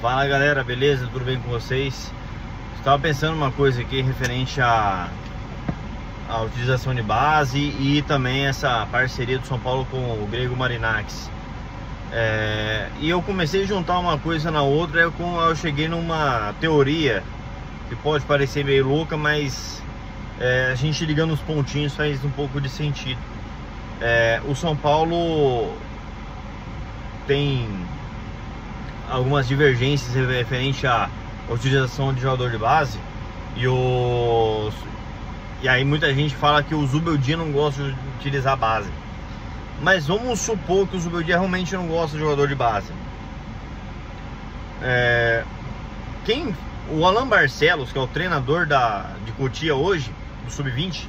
Fala galera, beleza? Tudo bem com vocês? Estava pensando uma coisa aqui referente à utilização de base e também essa parceria do São Paulo com o Grego Marinakis. E eu comecei a juntar uma coisa na outra. Eu cheguei numa teoria que pode parecer meio louca, mas a gente ligando os pontinhos faz um pouco de sentido. O São Paulo tem algumas divergências referente à utilização de jogador de base e aí muita gente fala que o Zubeldia não gosta de utilizar a base, mas vamos supor que o Zubeldia realmente não gosta de jogador de base. O Alan Barcelos, que é o treinador de Cotia hoje, do Sub-20,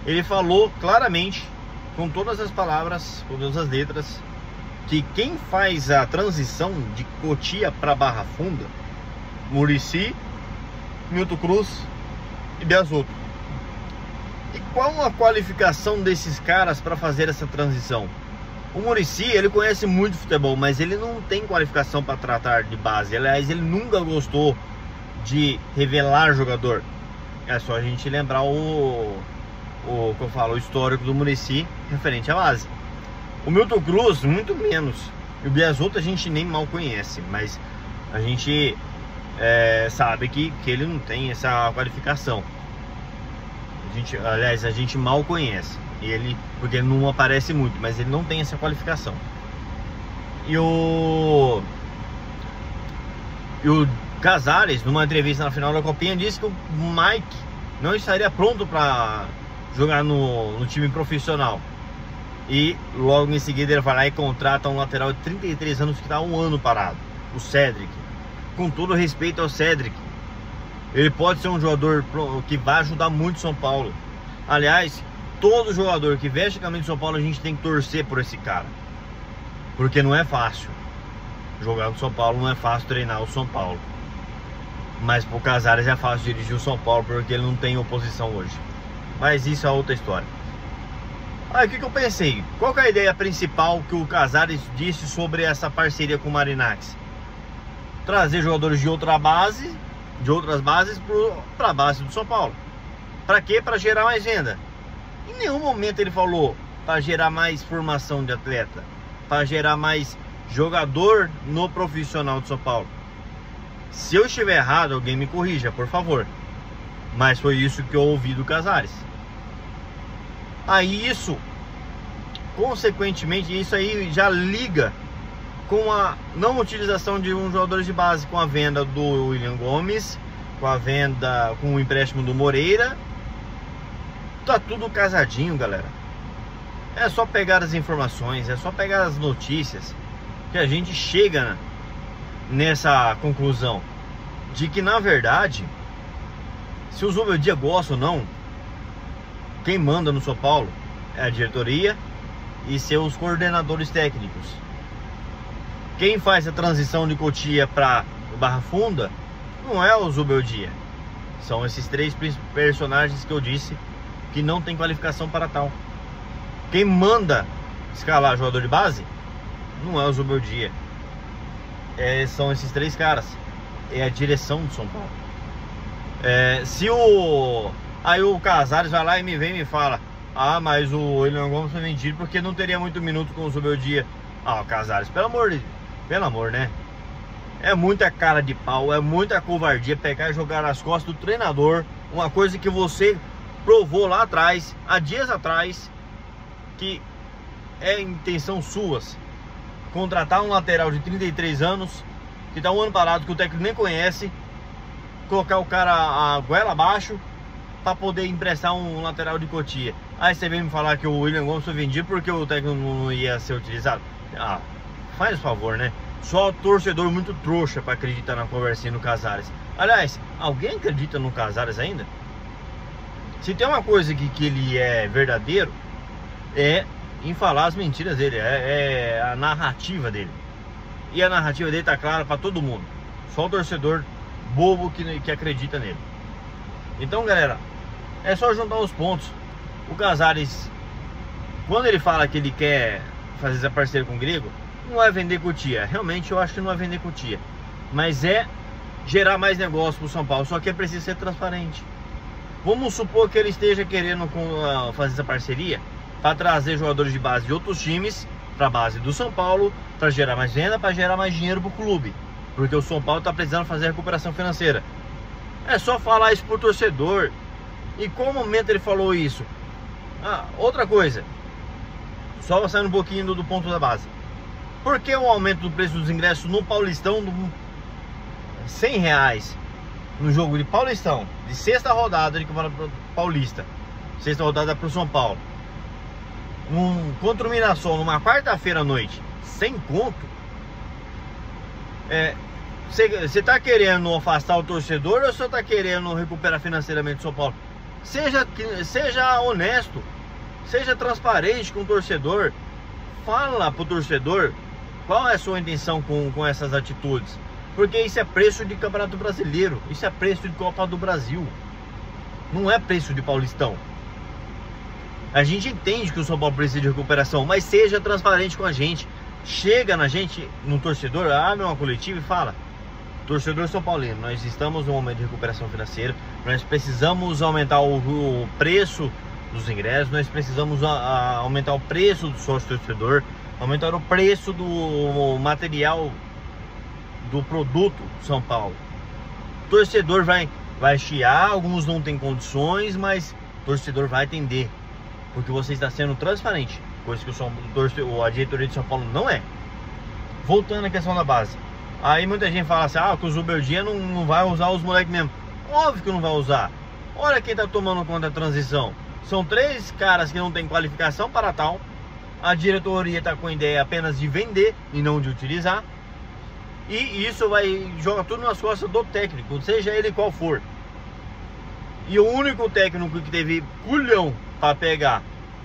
ele falou claramente, com todas as palavras, com todas as letras, que quem faz a transição de Cotia para Barra Funda, Muricy, Milton Cruz e Biasotto. E qual a qualificação desses caras para fazer essa transição? O Muricy, ele conhece muito futebol, mas ele não tem qualificação para tratar de base. Aliás, ele nunca gostou de revelar jogador. É só a gente lembrar o histórico do Muricy referente à base. O Milton Cruz, muito menos. E o Biasotto a gente nem mal conhece, mas a gente sabe que ele não tem essa qualificação. Aliás, a gente mal conhece ele, porque ele não aparece muito, mas ele não tem essa qualificação. E o Casares, numa entrevista na final da Copinha, disse que o Mike não estaria pronto para jogar no time profissional. E logo em seguida ele vai lá e contrata um lateral de 33 anos que está há um ano parado, o Cedric. Com todo respeito ao Cedric, ele pode ser um jogador que vai ajudar muito o São Paulo. Aliás, todo jogador que veste a camisa do São Paulo, a gente tem que torcer por esse cara, porque não é fácil jogar no São Paulo, não é fácil treinar o São Paulo. Mas pro Casares é fácil dirigir o São Paulo, porque ele não tem oposição hoje. Mas isso é outra história. Aí o que eu pensei? Qual que é a ideia principal que o Casares disse sobre essa parceria com o Marinakis? Trazer jogadores de outras bases para a base do São Paulo. Para quê? Para gerar mais venda. Em nenhum momento ele falou para gerar mais formação de atleta, para gerar mais jogador no profissional do São Paulo. Se eu estiver errado, alguém me corrija, por favor. Mas foi isso que eu ouvi do Casares. Aí consequentemente, isso aí já liga com a não utilização de um jogador de base, com a venda do William Gomes, com o empréstimo do Moreira. Tá tudo casadinho, galera. É só pegar as informações, é só pegar as notícias que a gente chega nessa conclusão de que, na verdade, se o Zubeldia gosta ou não, quem manda no São Paulo é a diretoria e seus coordenadores técnicos. Quem faz a transição de Cotia para Barra Funda não é o Zubeldia. São esses três personagens que eu disse que não tem qualificação para tal. Quem manda escalar jogador de base não é o Zubeldia. São esses três caras. É a direção do São Paulo. Aí o Casares vai lá e me fala: ah, mas o William Gomes foi vendido porque não teria muito minuto com o Zubeldia. Ah, o Casares, pelo amor, né? É muita cara de pau, é muita covardia pegar e jogar nas costas do treinador uma coisa que você provou lá atrás, há dias atrás, que é intenção suas. Contratar um lateral de 33 anos, que tá um ano parado, que o técnico nem conhece, colocar o cara a goela abaixo para poder emprestar um lateral de Cotia. Aí você vem me falar que o William Gomes foi vendido porque o técnico não ia ser utilizado. Ah, faz o favor, né? Só torcedor muito trouxa para acreditar na conversinha no Casares. Aliás, alguém acredita no Casares ainda? Se tem uma coisa que ele é verdadeiro, é em falar as mentiras dele, é a narrativa dele. E a narrativa dele tá clara para todo mundo. Só o torcedor bobo que acredita nele. Então, galera, é só juntar os pontos. O Casares, quando ele fala que ele quer fazer essa parceria com o Grego, não é vender Cotia. Realmente eu acho que não é vender Cotia. mas é gerar mais negócio para o São Paulo, só que é preciso ser transparente. Vamos supor que ele esteja querendo fazer essa parceria para trazer jogadores de base de outros times para a base do São Paulo, para gerar mais venda, para gerar mais dinheiro para o clube, porque o São Paulo está precisando fazer recuperação financeira. É só falar isso pro torcedor. E qual momento ele falou isso? Outra coisa, só saindo um pouquinho do ponto da base. Por que o aumento do preço dos ingressos no Paulistão de R$100 no jogo de Paulistão, de sexta rodada de Campeonato Paulista, sexta rodada pro São Paulo, contra o Mirassol numa quarta-feira à noite, 100 conto? Você tá querendo afastar o torcedor ou você tá querendo recuperar financeiramente o São Paulo? Seja honesto, seja transparente com o torcedor. Fala pro torcedor qual é a sua intenção com essas atitudes, porque isso é preço de Campeonato Brasileiro, isso é preço de Copa do Brasil, não é preço de Paulistão. A gente entende que o São Paulo precisa de recuperação, mas seja transparente com a gente. Chega na gente, no torcedor, abre uma coletiva e fala: torcedor São Paulino, nós estamos num momento de recuperação financeira, nós precisamos aumentar o preço dos ingressos, nós precisamos aumentar o preço do sócio torcedor, aumentar o preço do material, do produto São Paulo. O torcedor vai chiar, alguns não tem condições, mas o torcedor vai atender, porque você está sendo transparente, coisa que a diretoria de São Paulo não é. Voltando à questão da base, aí muita gente fala assim: que o Zubeldia não vai usar os moleques mesmo. Óbvio que não vai usar. Olha quem tá tomando conta da transição. São 3 caras que não tem qualificação para tal. A diretoria tá com a ideia apenas de vender e não de utilizar. E isso joga tudo nas costas do técnico, seja ele qual for. E o único técnico que teve culhão para pegar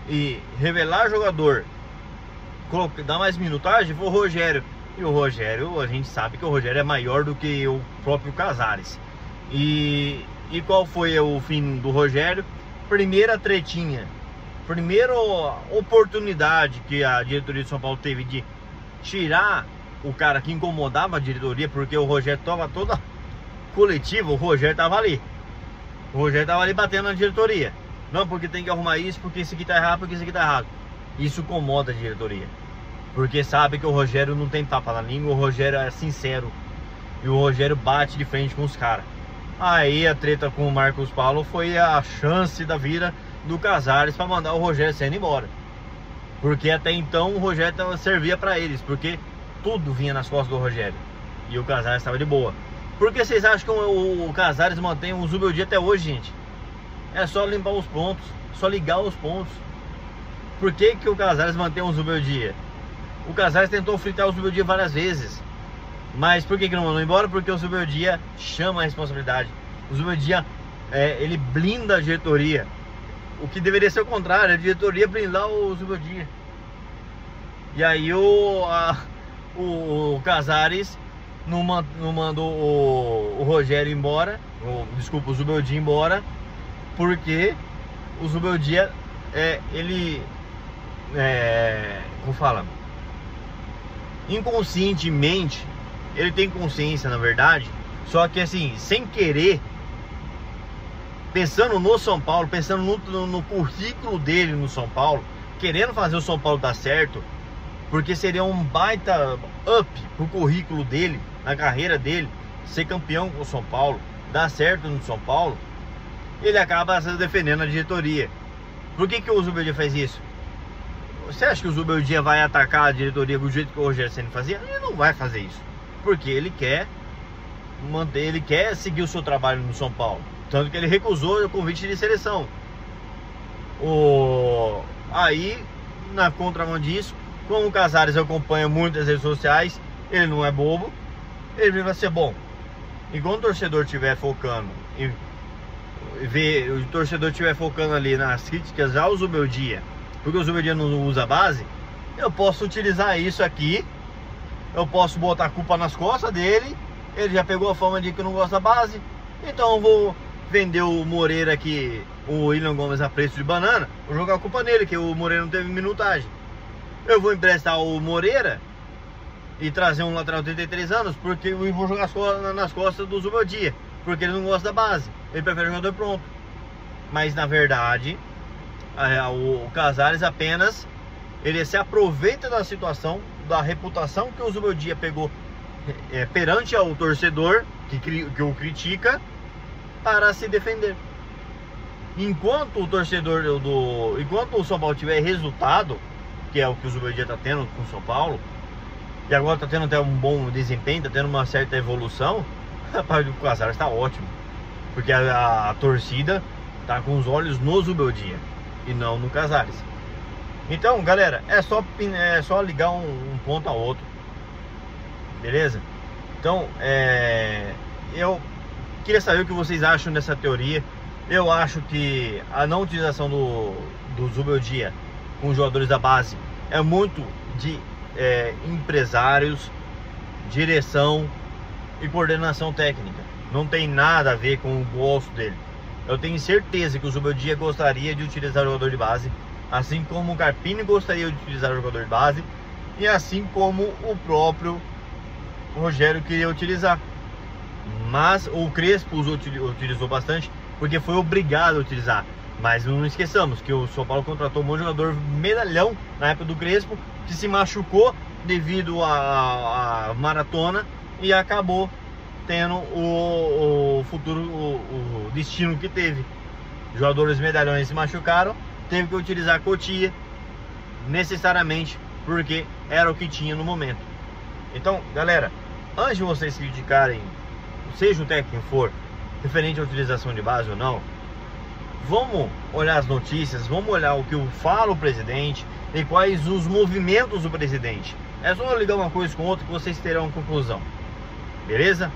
e revelar jogador, dar mais minutagem, foi o Rogério. E o Rogério, a gente sabe que o Rogério é maior do que o próprio Casares. E qual foi o fim do Rogério? Primeira tretinha, primeira oportunidade que a diretoria de São Paulo teve de tirar o cara que incomodava a diretoria, porque o Rogério estava toda coletiva, o Rogério estava ali. O Rogério estava ali batendo na diretoria. Não, porque tem que arrumar isso, porque isso aqui tá errado, porque isso aqui tá errado. Isso incomoda a diretoria, porque sabe que o Rogério não tem tapa na língua, o Rogério é sincero e o Rogério bate de frente com os caras. Aí a treta com o Marcos Paulo foi a chance da vida do Casares para mandar o Rogério saindo embora, porque até então o Rogério servia para eles, porque tudo vinha nas costas do Rogério e o Casares estava de boa. Por que vocês acham que o Casares mantém o Zubeldia até hoje, gente? É só limpar os pontos, só ligar os pontos. Por que o Casares mantém o Zubeldia? O Casares tentou fritar o Zubeldia várias vezes, mas por que não mandou embora? Porque o Zubeldia chama a responsabilidade. O Zubeldia, ele blinda a diretoria, o que deveria ser o contrário, a diretoria blindar o Zubeldia. E aí o Casares não mandou o Rogério embora, desculpa, o Zubeldia embora, porque o Zubeldia, como fala, inconscientemente, ele tem consciência, na verdade, só que assim, sem querer, pensando no São Paulo, pensando no currículo dele no São Paulo, querendo fazer o São Paulo dar certo, porque seria um baita up pro currículo dele, na carreira dele, ser campeão com o São Paulo, dar certo no São Paulo, ele acaba se defendendo a diretoria. Por que o Zubeldia faz isso? Você acha que o Zubeldia vai atacar a diretoria do jeito que o Rogério Ceni fazia? Ele não vai fazer isso, porque ele quer seguir o seu trabalho no São Paulo, tanto que ele recusou o convite de seleção. Aí, na contramão disso, como o Casares acompanha muitas redes sociais, ele não é bobo, ele vai ser bom. E quando o torcedor estiver focando o torcedor estiver focando ali nas críticas ao Zubeldia, porque o Zubeldia não usa base, eu posso utilizar isso aqui, eu posso botar a culpa nas costas dele. Ele já pegou a fama de que não gosta da base, então eu vou vender o Moreira aqui, o William Gomes a preço de banana, vou jogar a culpa nele, que o Moreira não teve minutagem. Eu vou emprestar o Moreira e trazer um lateral de 33 anos, porque eu vou jogar nas costas do Zubeldia, porque ele não gosta da base, ele prefere jogador pronto. Mas na verdade, o Casares apenas ele se aproveita da situação, da reputação que o Zubeldia pegou perante ao torcedor que o critica, para se defender. Enquanto o torcedor enquanto o São Paulo tiver resultado, que é o que o Zubeldia está tendo com o São Paulo, e agora está tendo até um bom desempenho, está tendo uma certa evolução, rapaz, o Casares está ótimo, porque a torcida está com os olhos no Zubeldia e não no Casares. Então, galera, é só ligar um ponto ao outro, beleza? Então, eu queria saber o que vocês acham dessa teoria. Eu acho que a não utilização do Zubeldia com os jogadores da base é muito de empresários, direção e coordenação técnica. Não tem nada a ver com o gosto dele. Eu tenho certeza que o Zubeldia gostaria de utilizar o jogador de base, assim como o Carpini gostaria de utilizar o jogador de base, e assim como o próprio Rogério queria utilizar. Mas o Crespo utilizou bastante, porque foi obrigado a utilizar. Mas não esqueçamos que o São Paulo contratou um jogador medalhão na época do Crespo, que se machucou devido à maratona e acabou tendo o destino que teve. Jogadores medalhões se machucaram, teve que utilizar a Cotia necessariamente, porque era o que tinha no momento. Então, galera, antes de vocês criticarem, seja o técnico que for, referente à utilização de base ou não, vamos olhar as notícias, vamos olhar o que fala o presidente e quais os movimentos do presidente. É só ligar uma coisa com outra que vocês terão conclusão, beleza?